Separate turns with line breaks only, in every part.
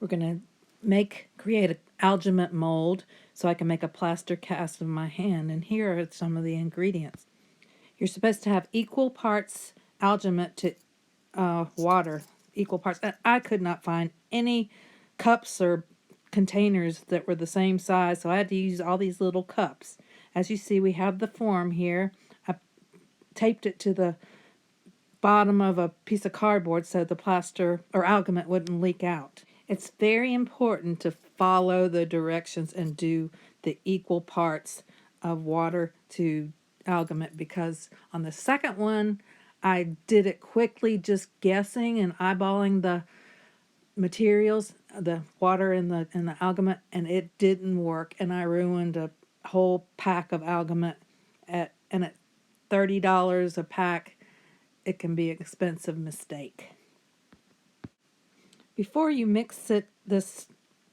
We're going to create an algimate mold so I can make a plaster cast of my hand. And here are some of the ingredients. You're supposed to have equal parts algimate to water, equal parts. I could not find any cups or containers that were the same size, so I had to use all these little cups. As you see, we have the form here. I taped it to the bottom of a piece of cardboard so the plaster or algimate wouldn't leak out. It's very important to follow the directions and do the equal parts of water to algimate, because on the second one I did it quickly, just guessing and eyeballing the materials, the water and the algimate, and it didn't work, and I ruined a whole pack of algimate at $30 a pack. It can be an expensive mistake. Before you mix this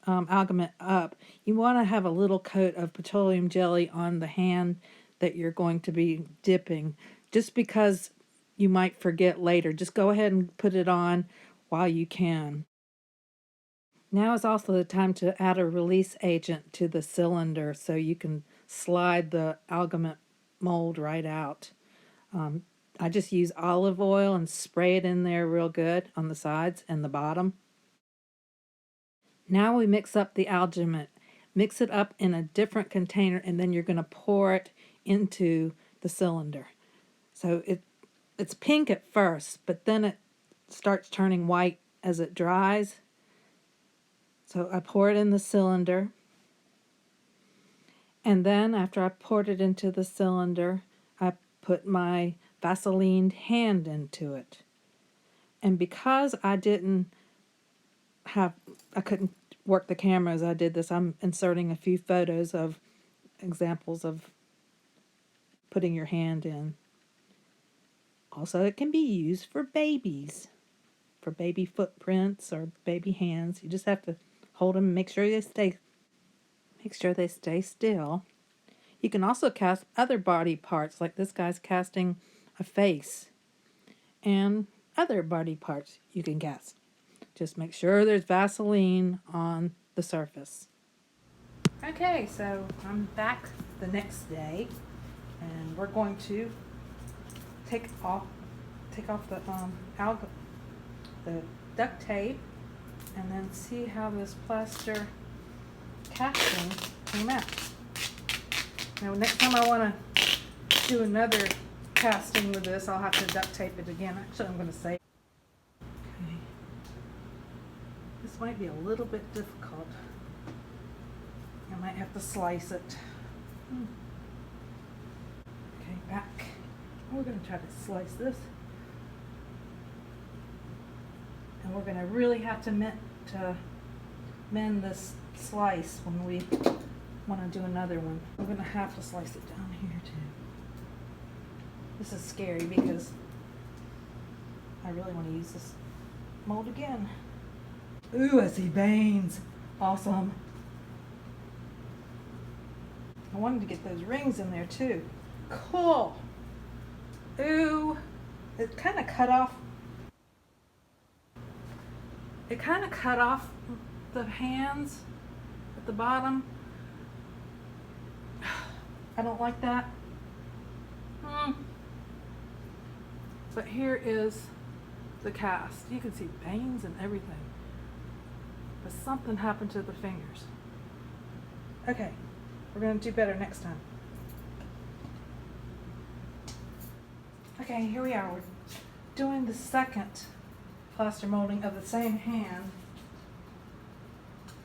algimate up, you want to have a little coat of petroleum jelly on the hand that you're going to be dipping, just because you might forget later. Just go ahead and put it on while you can. Now is also the time to add a release agent to the cylinder so you can slide the algimate mold right out. I just use olive oil and spray it in there real good on the sides and the bottom. Now we mix up the algimate. Mix it up in a different container, and then you're going to pour it into the cylinder. So it's pink at first, but then it starts turning white as it dries. So I pour it in the cylinder. And then after I poured it into the cylinder, I put my Vaseline hand into it. And because I couldn't work the camera as I did this, I'm inserting a few photos of examples of putting your hand in. Also, it can be used for babies, for baby footprints or baby hands. You just have to hold them and make sure they stay still. You can also cast other body parts, like this guy's casting a face, and other body parts you can cast. Just make sure there's Vaseline on the surface. Okay, so I'm back the next day, and we're going to take off the duct tape, and then see how this plaster casting came out. Now, next time I want to do another casting with this, I'll have to duct tape it again. Actually, I'm going to save. Okay. This might be a little bit difficult. I might have to slice it. Okay, back. We're going to try to slice this. And we're going to really have to mend this slice when we want to do another one. We're going to have to slice it down here too. This is scary because I really want to use this mold again. Ooh, I see veins. Awesome. I wanted to get those rings in there too. Cool. Ooh, it kind of cut off. It kind of cut off the hands at the bottom. I don't like that. But here is the cast. You can see veins and everything. But something happened to the fingers. Okay, we're going to do better next time. Okay, here we are. We're doing the second plaster molding of the same hand.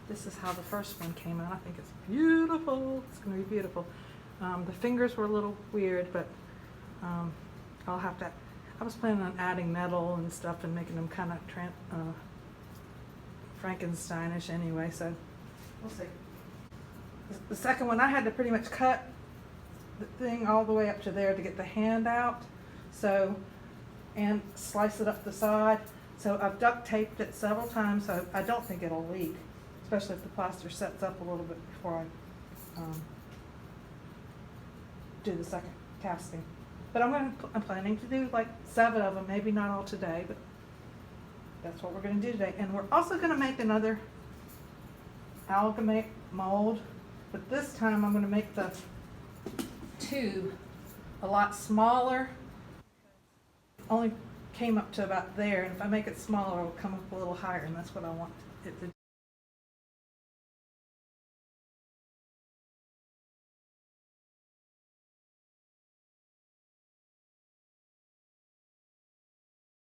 This is how the first one came out. I think it's beautiful. It's going to be beautiful. The fingers were a little weird, but I'll have to. I was planning on adding metal and stuff and making them kind of Frankensteinish anyway, so we'll see. The second one, I had to pretty much cut the thing all the way up to there to get the hand out, so, and slice it up the side. So I've duct taped it several times, so I don't think it'll leak, especially if the plaster sets up a little bit before I do the second casting. But I'm planning to do like 7 of them, maybe not all today, but that's what we're going to do today. And we're also going to make another Algimate mold, but this time I'm going to make the tube a lot smaller. Only came up to about there, and if I make it smaller, it'll come up a little higher, and that's what I want it to do.